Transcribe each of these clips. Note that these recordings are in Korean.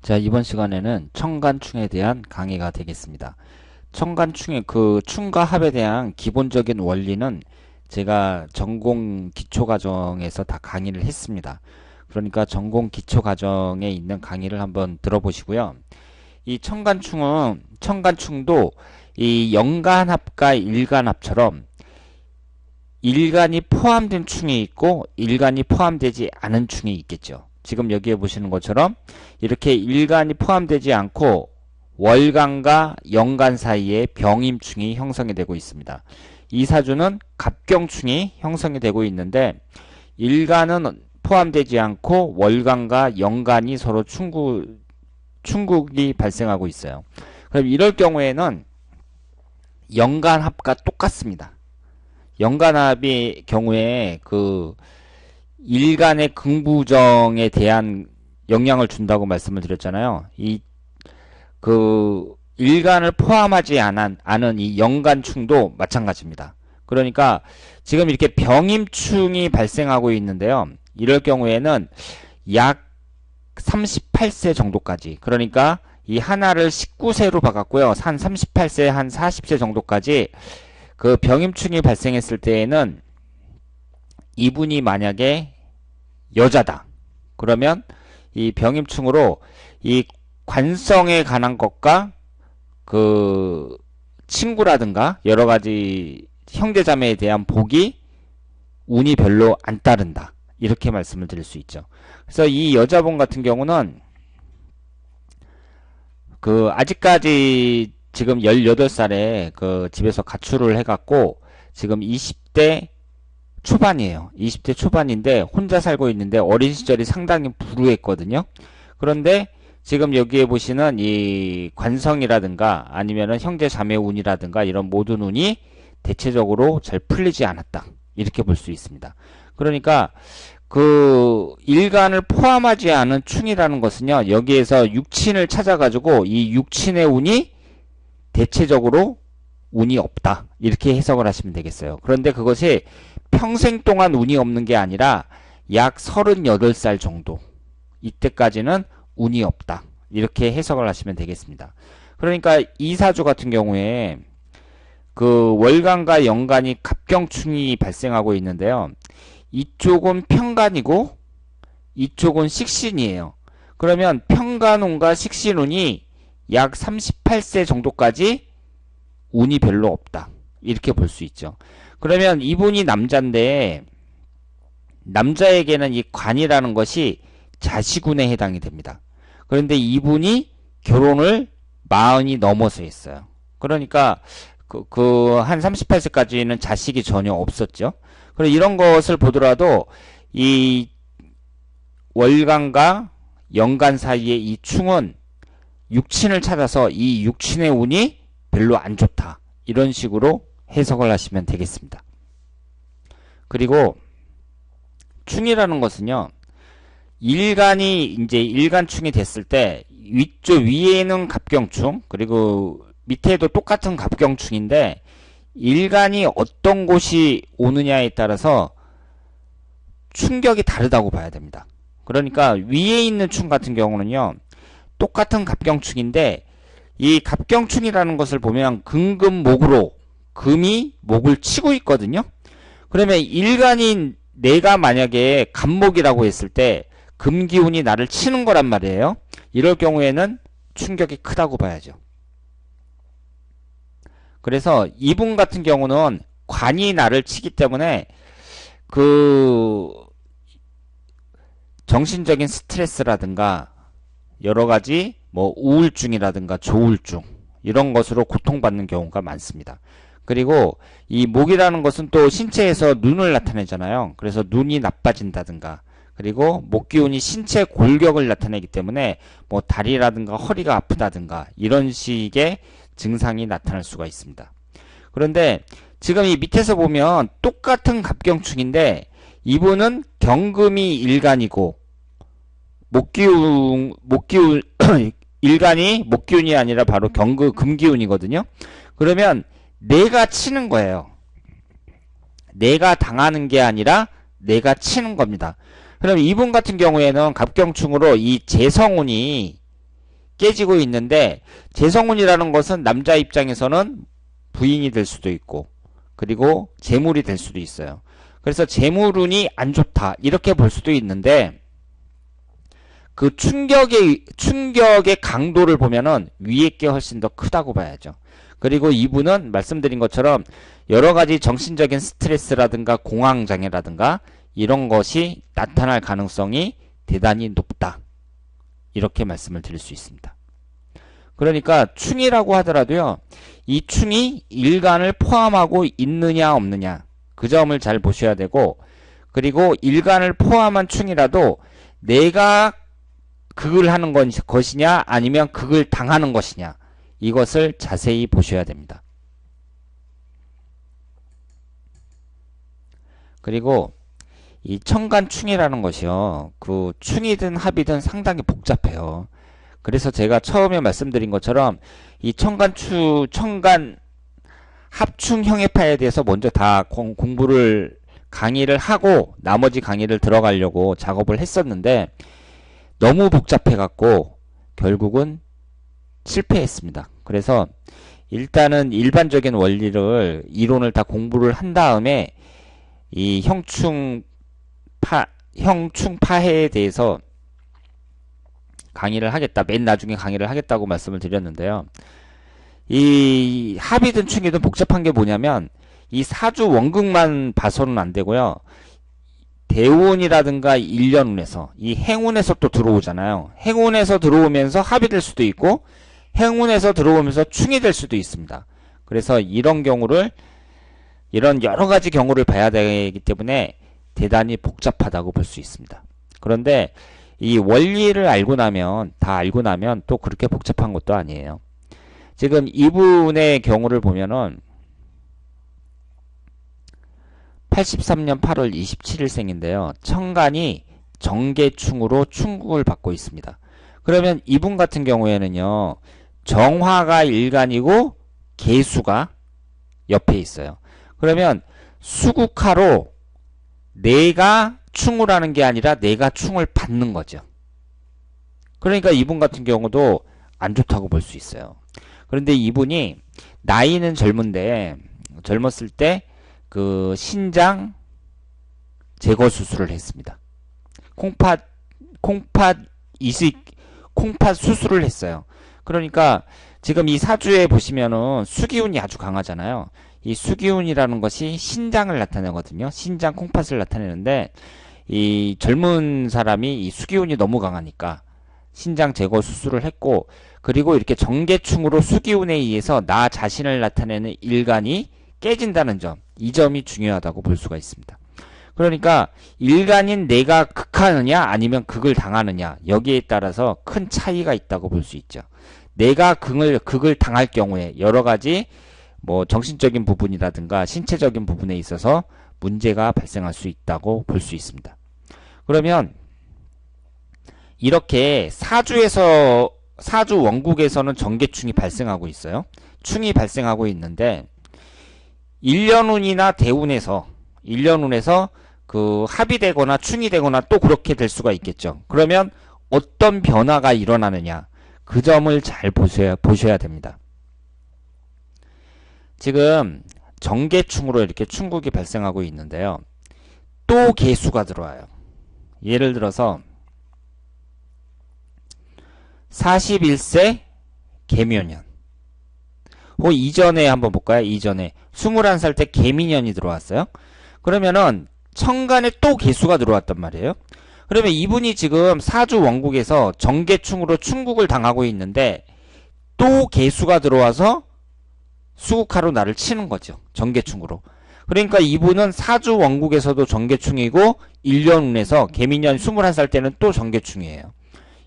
자, 이번 시간에는 청간충에 대한 강의가 되겠습니다. 청간충의 충과 합에 대한 기본적인 원리는 제가 전공 기초과정에서 다 강의를 했습니다. 그러니까 전공 기초과정에 있는 강의를 한번 들어보시고요. 이 청간충도 이 연간합과 일간합처럼 일간이 포함된 충이 있고 일간이 포함되지 않은 충이 있겠죠. 지금 여기에 보시는 것처럼 이렇게 일간이 포함되지 않고 월간과 연간 사이에 병임충이 형성이 되고 있습니다. 이 사주는 갑경충이 형성이 되고 있는데 일간은 포함되지 않고 월간과 연간이 서로 충국이 발생하고 있어요. 그럼 이럴 경우에는 연간합과 똑같습니다. 연간합의 경우에 일간의 긍부정에 대한 영향을 준다고 말씀을 드렸잖아요. 일간을 포함하지 않은 이 연간충도 마찬가지입니다. 그러니까 지금 이렇게 병임충이 발생하고 있는데요. 이럴 경우에는 약 38세 정도까지, 그러니까 이 하나를 19세로 바꿨고요. 한 38세, 한 40세 정도까지 그 병임충이 발생했을 때에는 이분이 만약에 여자다. 그러면 이 병임충으로 이 관성에 관한 것과 그 친구라든가 여러 가지 형제자매에 대한 복이 운이 별로 안 따른다. 이렇게 말씀을 드릴 수 있죠. 그래서 이 여자분 같은 경우는 아직까지 지금 18살에 집에서 가출을 해갖고 지금 20대 초반이에요. 20대 초반인데 혼자 살고 있는데 어린 시절이 상당히 불우했거든요. 그런데 지금 여기에 보시는 이 관성이라든가 아니면은 형제 자매 운이라든가 이런 모든 운이 대체적으로 잘 풀리지 않았다. 이렇게 볼 수 있습니다. 그러니까 일간을 포함하지 않은 충이라는 것은요. 여기에서 육친을 찾아가지고 이 육친의 운이 대체적으로 운이 없다. 이렇게 해석을 하시면 되겠어요. 그런데 그것이 평생 동안 운이 없는 게 아니라 약 38살 정도. 이때까지는 운이 없다. 이렇게 해석을 하시면 되겠습니다. 그러니까 이 사주 같은 경우에 월간과 연간이 갑경충이 발생하고 있는데요. 이쪽은 편간이고 이쪽은 식신이에요. 그러면 편간운과 식신운이 약 38세 정도까지 운이 별로 없다. 이렇게 볼 수 있죠. 그러면 이분이 남자인데 남자에게는 이 관이라는 것이 자식운에 해당이 됩니다. 그런데 이분이 결혼을 40이 넘어서 했어요. 그러니까 한 38세까지는 자식이 전혀 없었죠. 그리고 이런 것을 보더라도 이 월간과 연간 사이의 이 충은 육친을 찾아서 이 육친의 운이 별로 안 좋다. 이런 식으로 해석을 하시면 되겠습니다. 그리고 충이라는 것은요. 일간이 이제 일간충이 됐을 때 위쪽 위에는 갑경충 그리고 밑에도 똑같은 갑경충인데 일간이 어떤 곳이 오느냐에 따라서 충격이 다르다고 봐야 됩니다. 그러니까 위에 있는 충 같은 경우는요. 똑같은 갑경충인데 이 갑경충이라는 것을 보면 금금목으로 금이 목을 치고 있거든요. 그러면 일간인 내가 만약에 갑목이라고 했을 때 금기운이 나를 치는 거란 말이에요. 이럴 경우에는 충격이 크다고 봐야죠. 그래서 이분 같은 경우는 관이 나를 치기 때문에 정신적인 스트레스라든가 여러 가지 우울증이라든가 조울증 이런 것으로 고통받는 경우가 많습니다. 그리고 이 목이라는 것은 또 신체에서 눈을 나타내잖아요. 그래서 눈이 나빠진다든가 그리고 목기운이 신체 골격을 나타내기 때문에 다리라든가 허리가 아프다든가 이런 식의 증상이 나타날 수가 있습니다. 그런데 지금 이 밑에서 보면 똑같은 갑경충인데 이분은 경금이 일간이고 목기운 일간이 목기운이 아니라 바로 금기운이거든요. 그러면 내가 치는 거예요. 내가 당하는 게 아니라 내가 치는 겁니다. 그럼 이분 같은 경우에는 갑경충으로 이 재성운이 깨지고 있는데 재성운이라는 것은 남자 입장에서는 부인이 될 수도 있고 그리고 재물이 될 수도 있어요. 그래서 재물운이 안 좋다 이렇게 볼 수도 있는데 그 충격의 강도를 보면은 위에 게 훨씬 더 크다고 봐야죠. 그리고 이분은 말씀드린 것처럼 여러 가지 정신적인 스트레스라든가 공황장애라든가 이런 것이 나타날 가능성이 대단히 높다. 이렇게 말씀을 드릴 수 있습니다. 그러니까 충이라고 하더라도요. 이 충이 일간을 포함하고 있느냐 없느냐 그 점을 잘 보셔야 되고 그리고 일간을 포함한 충이라도 내가 극을 하는 것이냐 아니면 극을 당하는 것이냐 이것을 자세히 보셔야 됩니다. 그리고 이 천간충이라는 것이요. 그 충이든 합이든 상당히 복잡해요. 그래서 제가 처음에 말씀드린 것처럼 이 천간 합충 형해파에 대해서 먼저 다 공부를 강의를 하고 나머지 강의를 들어가려고 작업을 했었는데 너무 복잡해 갖고 결국은 실패했습니다. 그래서 일단은 일반적인 원리를 이론을 다 공부를 한 다음에 이 형충파해에 대해서 강의를 하겠다. 맨 나중에 강의를 하겠다고 말씀을 드렸는데요. 이 합이든 충이든 복잡한 게 뭐냐면 이 사주 원극만 봐서는 안 되고요. 대운이라든가 일년운에서 이 행운에서 또 들어오잖아요. 행운에서 들어오면서 합이 될 수도 있고 행운에서 들어오면서 충이 될 수도 있습니다. 그래서 이런 여러 가지 경우를 봐야 되기 때문에 대단히 복잡하다고 볼 수 있습니다. 그런데 이 원리를 다 알고 나면 또 그렇게 복잡한 것도 아니에요. 지금 이분의 경우를 보면은 83년 8월 27일생인데요. 천간이 정계충으로 충국을 받고 있습니다. 그러면 이분 같은 경우에는요. 정화가 일간이고 계수가 옆에 있어요. 그러면 수국화로 내가 충을 하는 게 아니라 내가 충을 받는 거죠. 그러니까 이분 같은 경우도 안 좋다고 볼 수 있어요. 그런데 이분이 나이는 젊은데 젊었을 때 그 신장 제거 수술을 했습니다. 콩팥 수술을 했어요. 그러니까 지금 이 사주에 보시면은 수기운이 아주 강하잖아요. 이 수기운이라는 것이 신장을 나타내거든요. 신장 콩팥을 나타내는데 이 젊은 사람이 이 수기운이 너무 강하니까 신장 제거 수술을 했고 그리고 이렇게 정계충으로 수기운에 의해서 나 자신을 나타내는 일간이 깨진다는 점, 이 점이 중요하다고 볼 수가 있습니다. 그러니까 일간인 내가 극하느냐 아니면 극을 당하느냐 여기에 따라서 큰 차이가 있다고 볼 수 있죠. 내가 극을 당할 경우에 여러 가지 뭐 정신적인 부분이라든가 신체적인 부분에 있어서 문제가 발생할 수 있다고 볼 수 있습니다. 그러면 이렇게 사주 원국에서는 정계충이 발생하고 있어요. 충이 발생하고 있는데 일년운이나 대운에서 그 합이 되거나 충이 되거나 또 그렇게 될 수가 있겠죠. 그러면 어떤 변화가 일어나느냐 그 점을 잘 보셔야 됩니다. 지금 정계충으로 이렇게 충국이 발생하고 있는데요. 또 계수가 들어와요. 예를 들어서 41세 개묘년. 이전에 한번 볼까요? 이전에 21살 때 개미년이 들어왔어요. 그러면은 천간에 또 계수가 들어왔단 말이에요. 그러면 이분이 지금 사주 원국에서 정계충으로 충국을 당하고 있는데 또 계수가 들어와서 수국화로 나를 치는 거죠. 정계충으로. 그러니까 이분은 사주 원국에서도 정계충이고 1년운에서 개미년 21살 때는 또 정계충이에요.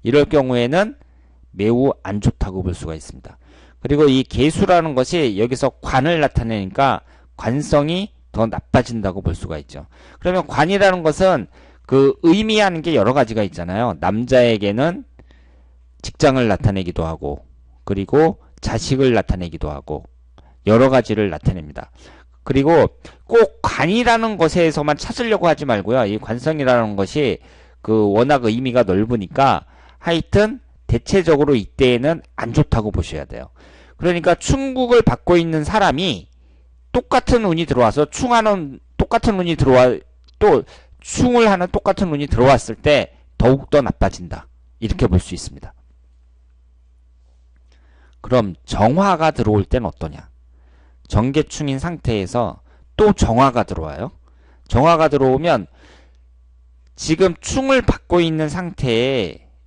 이럴 경우에는 매우 안 좋다고 볼 수가 있습니다. 그리고 이 계수라는 것이 여기서 관을 나타내니까 관성이 더 나빠진다고 볼 수가 있죠. 그러면 관이라는 것은 그 의미하는 게 여러 가지가 있잖아요. 남자에게는 직장을 나타내기도 하고 그리고 자식을 나타내기도 하고 여러 가지를 나타냅니다. 그리고 꼭 관이라는 것에서만 찾으려고 하지 말고요. 이 관성이라는 것이 그 워낙 의미가 넓으니까 하여튼 대체적으로 이때에는 안 좋다고 보셔야 돼요. 그러니까 충국을 받고 있는 사람이 똑같은 운이 들어와서 충하는 똑같은 운이 들어와 또 충을 하는 똑같은 운이 들어왔을 때 더욱더 나빠진다. 이렇게 볼 수 있습니다. 그럼 정화가 들어올 땐 어떠냐? 정계충인 상태에서 또 정화가 들어와요. 정화가 들어오면 지금 충을 받고 있는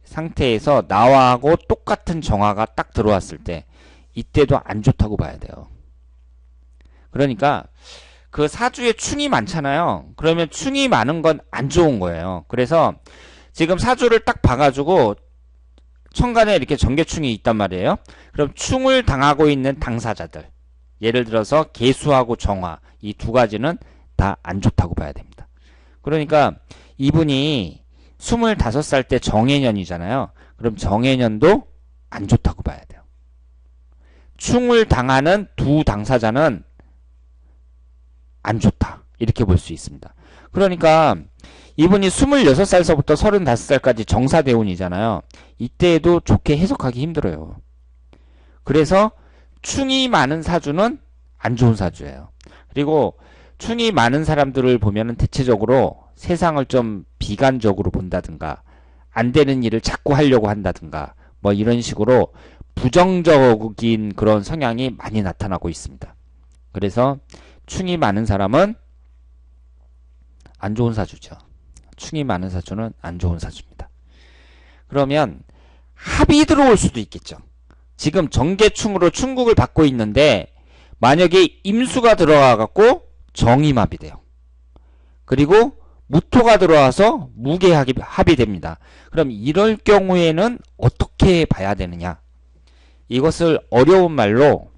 상태에서 나와하고 똑같은 정화가 딱 들어왔을 때 이때도 안 좋다고 봐야 돼요. 그러니까 그 사주에 충이 많잖아요. 그러면 충이 많은 건 안 좋은 거예요. 그래서 지금 사주를 딱 봐가지고 천간에 이렇게 정계충이 있단 말이에요. 그럼 충을 당하고 있는 당사자들, 예를 들어서 계수하고 정화, 이 두 가지는 다 안 좋다고 봐야 됩니다. 그러니까 이분이 25살 때 정해년이잖아요. 그럼 정해년도 안 좋다고 봐야 돼요. 충을 당하는 두 당사자는 안 좋다. 이렇게 볼 수 있습니다. 그러니까 이분이 26살서부터 35살까지 정사대운이잖아요. 이때에도 좋게 해석하기 힘들어요. 그래서 충이 많은 사주는 안 좋은 사주예요. 그리고 충이 많은 사람들을 보면은 대체적으로 세상을 좀 비관적으로 본다든가 안 되는 일을 자꾸 하려고 한다든가 뭐 이런 식으로 부정적인 그런 성향이 많이 나타나고 있습니다. 그래서 충이 많은 사람은 안 좋은 사주죠. 충이 많은 사주는 안 좋은 사주입니다. 그러면 합이 들어올 수도 있겠죠. 지금 정계충으로 충국을 받고 있는데 만약에 임수가 들어와 갖고 정임합이 돼요. 그리고 무토가 들어와서 무계합이 됩니다. 그럼 이럴 경우에는 어떻게 봐야 되느냐? 이것을 어려운 말로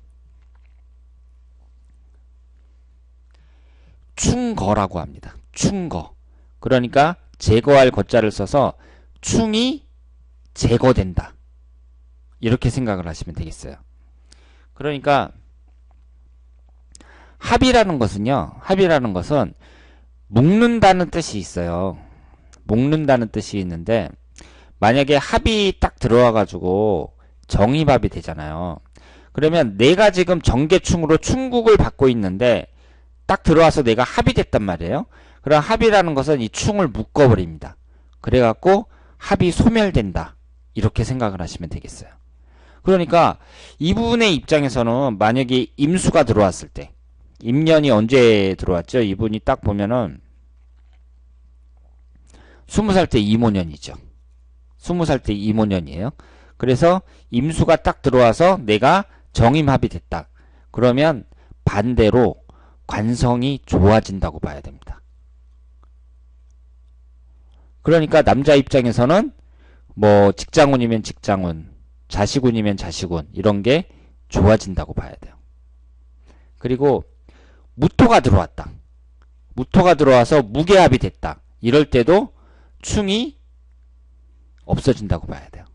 충거라고 합니다. 충거. 그러니까 제거할 거자를 써서 충이 제거된다. 이렇게 생각을 하시면 되겠어요. 그러니까 합이라는 것은 묶는다는 뜻이 있어요. 묶는다는 뜻이 있는데 만약에 합이 딱 들어와 가지고 정입합이 되잖아요. 그러면 내가 지금 정계충으로 충국을 받고 있는데 딱 들어와서 내가 합이 됐단 말이에요. 그럼 합이라는 것은 이 충을 묶어버립니다. 그래갖고 합이 소멸된다. 이렇게 생각을 하시면 되겠어요. 그러니까 이분의 입장에서는 만약에 임수가 들어왔을 때 임년이 언제 들어왔죠? 이분이 딱 보면은 20살 때 이모년이죠. 20살 때 이모년이에요. 그래서 임수가 딱 들어와서 내가 정임합이 됐다. 그러면 반대로 관성이 좋아진다고 봐야 됩니다. 그러니까 남자 입장에서는 뭐 직장운이면 직장운, 자식운이면 자식운 이런 게 좋아진다고 봐야 돼요. 그리고 무토가 들어왔다. 무토가 들어와서 무계합이 됐다. 이럴 때도 충이 없어진다고 봐야 돼요.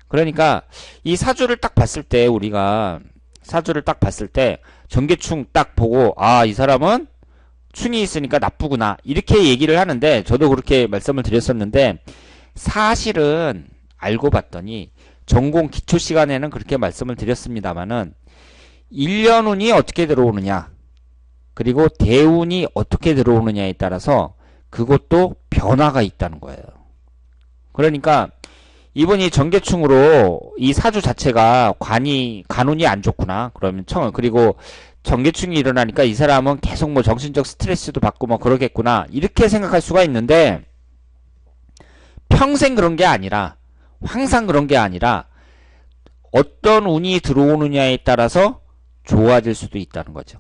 그러니까 이 사주를 딱 봤을 때 우리가 사주를 딱 봤을 때 정계충 딱 보고 아, 이 사람은 충이 있으니까 나쁘구나 이렇게 얘기를 하는데 저도 그렇게 말씀을 드렸었는데 사실은 알고 봤더니 전공 기초 시간에는 그렇게 말씀을 드렸습니다만은 1년운이 어떻게 들어오느냐 그리고 대운이 어떻게 들어오느냐에 따라서 그것도 변화가 있다는 거예요. 그러니까 이분이 정계충으로 이 사주 자체가 관운이 안 좋구나. 그러면 그리고 정계충이 일어나니까 이 사람은 계속 뭐 정신적 스트레스도 받고 뭐 그러겠구나. 이렇게 생각할 수가 있는데 평생 그런 게 아니라 항상 그런 게 아니라 어떤 운이 들어오느냐에 따라서 좋아질 수도 있다는 거죠.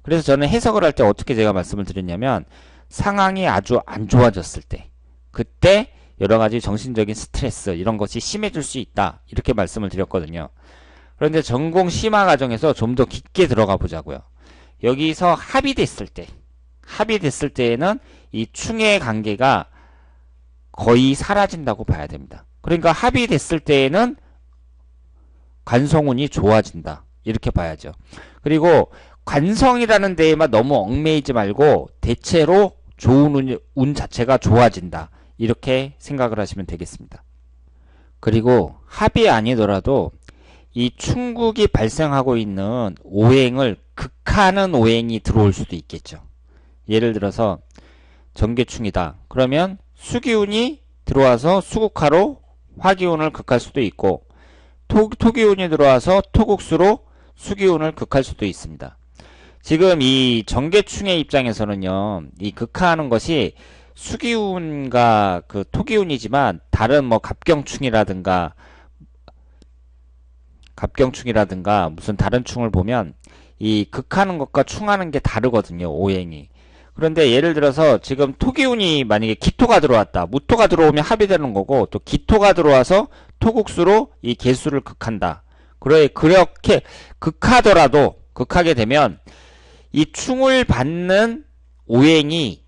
그래서 저는 해석을 할 때 어떻게 제가 말씀을 드렸냐면 상황이 아주 안 좋아졌을 때 그때 여러 가지 정신적인 스트레스 이런 것이 심해질 수 있다. 이렇게 말씀을 드렸거든요. 그런데 전공 심화 과정에서 좀 더 깊게 들어가 보자고요. 여기서 합의됐을 때에는 이 충의 관계가 거의 사라진다고 봐야 됩니다. 그러니까 합의됐을 때에는 관성운이 좋아진다. 이렇게 봐야죠. 그리고 관성이라는 데에만 너무 얽매이지 말고 대체로 좋은 운 자체가 좋아진다. 이렇게 생각을 하시면 되겠습니다. 그리고 합이 아니더라도 이 충국이 발생하고 있는 오행을 극하는 오행이 들어올 수도 있겠죠. 예를 들어서 정계충이다. 그러면 수기운이 들어와서 수국화로 화기운을 극할 수도 있고, 토기운이 들어와서 토국수로 수기운을 극할 수도 있습니다. 지금 이 정계충의 입장에서는요, 이 극하하는 것이 수기운과 그 토기운이지만 다른 뭐 갑경충이라든가 무슨 다른 충을 보면 이 극하는 것과 충하는 게 다르거든요, 오행이. 그런데 예를 들어서 지금 토기운이 만약에 기토가 들어왔다. 무토가 들어오면 합이 되는 거고, 또 기토가 들어와서 토국수로 이 개수를 극한다. 그렇게 극하게 되면 이 충을 받는 오행이,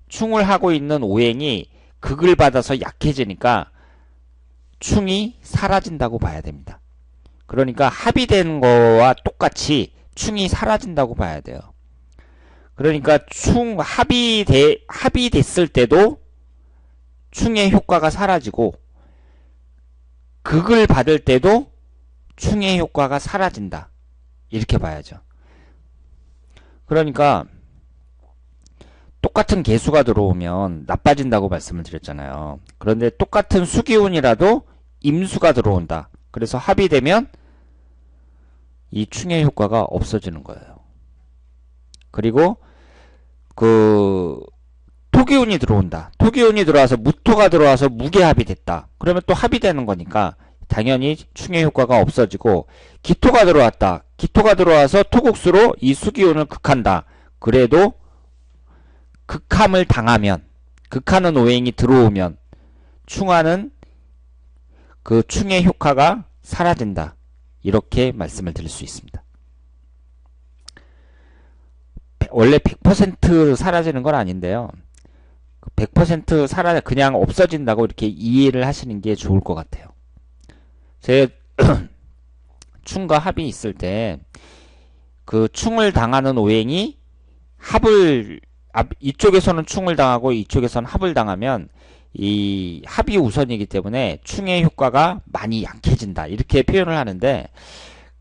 충을 하고 있는 오행이 극을 받아서 약해지니까 충이 사라진다고 봐야 됩니다. 그러니까 합이 되는 거와 똑같이 충이 사라진다고 봐야 돼요. 그러니까 합이 됐을 때도 충의 효과가 사라지고, 극을 받을 때도 충의 효과가 사라진다. 이렇게 봐야죠. 그러니까 똑같은 개수가 들어오면 나빠진다고 말씀을 드렸잖아요. 그런데 똑같은 수기운이라도 임수가 들어온다. 그래서 합이 되면 이 충의 효과가 없어지는 거예요. 그리고 그 토기운이 들어온다. 토기운이 들어와서 무토가 들어와서 무게합이 됐다. 그러면 또 합이 되는 거니까 당연히 충의 효과가 없어지고, 기토가 들어왔다. 기토가 들어와서 토국수로 이 수기운을 극한다. 그래도 극함을 당하면, 극하는 오행이 들어오면 충하는 그 충의 효과가 사라진다. 이렇게 말씀을 드릴 수 있습니다. 원래 100% 사라지는 건 아닌데요. 100% 그냥 없어진다고 이렇게 이해를 하시는 게 좋을 것 같아요. 제 충과 합이 있을 때 그 충을 당하는 오행이 이쪽에서는 충을 당하고 이쪽에서는 합을 당하면 이 합이 우선이기 때문에 충의 효과가 많이 약해진다. 이렇게 표현을 하는데,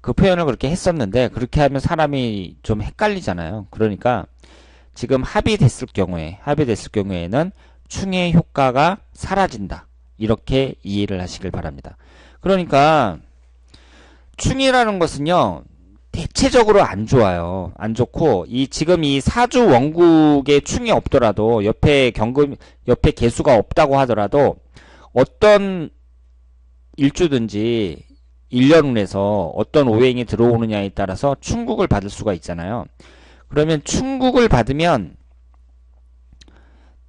그 표현을 그렇게 했었는데 그렇게 하면 사람이 좀 헷갈리잖아요. 그러니까 지금 합이 됐을 경우에는 충의 효과가 사라진다. 이렇게 이해를 하시길 바랍니다. 그러니까 충이라는 것은요, 대체적으로 안 좋아요. 안 좋고, 지금 이 사주 원국에 충이 없더라도, 옆에 개수가 없다고 하더라도, 어떤 일주든지 1년운에서 어떤 오행이 들어오느냐에 따라서 충국을 받을 수가 있잖아요. 그러면 충국을 받으면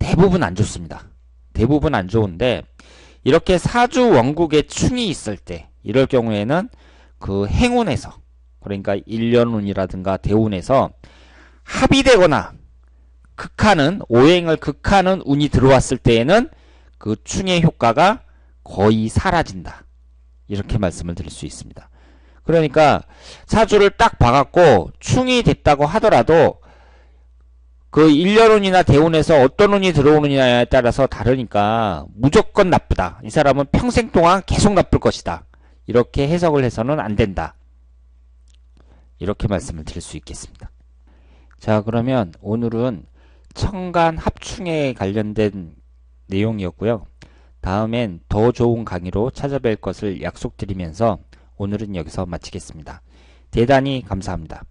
대부분 안 좋습니다. 대부분 안 좋은데, 이렇게 사주 원국에 충이 있을 때, 이럴 경우에는 그 행운에서, 그러니까 1년운이라든가 대운에서 합이 되거나 오행을 극하는 운이 들어왔을 때에는 그 충의 효과가 거의 사라진다. 이렇게 말씀을 드릴 수 있습니다. 그러니까 사주를 딱 봐갖고 충이 됐다고 하더라도 그 1년운이나 대운에서 어떤 운이 들어오느냐에 따라서 다르니까 무조건 나쁘다. 이 사람은 평생 동안 계속 나쁠 것이다. 이렇게 해석을 해서는 안 된다. 이렇게 말씀을 드릴 수 있겠습니다. 자, 그러면 오늘은 천간 합충에 관련된 내용이었고요. 다음엔 더 좋은 강의로 찾아뵐 것을 약속드리면서 오늘은 여기서 마치겠습니다. 대단히 감사합니다.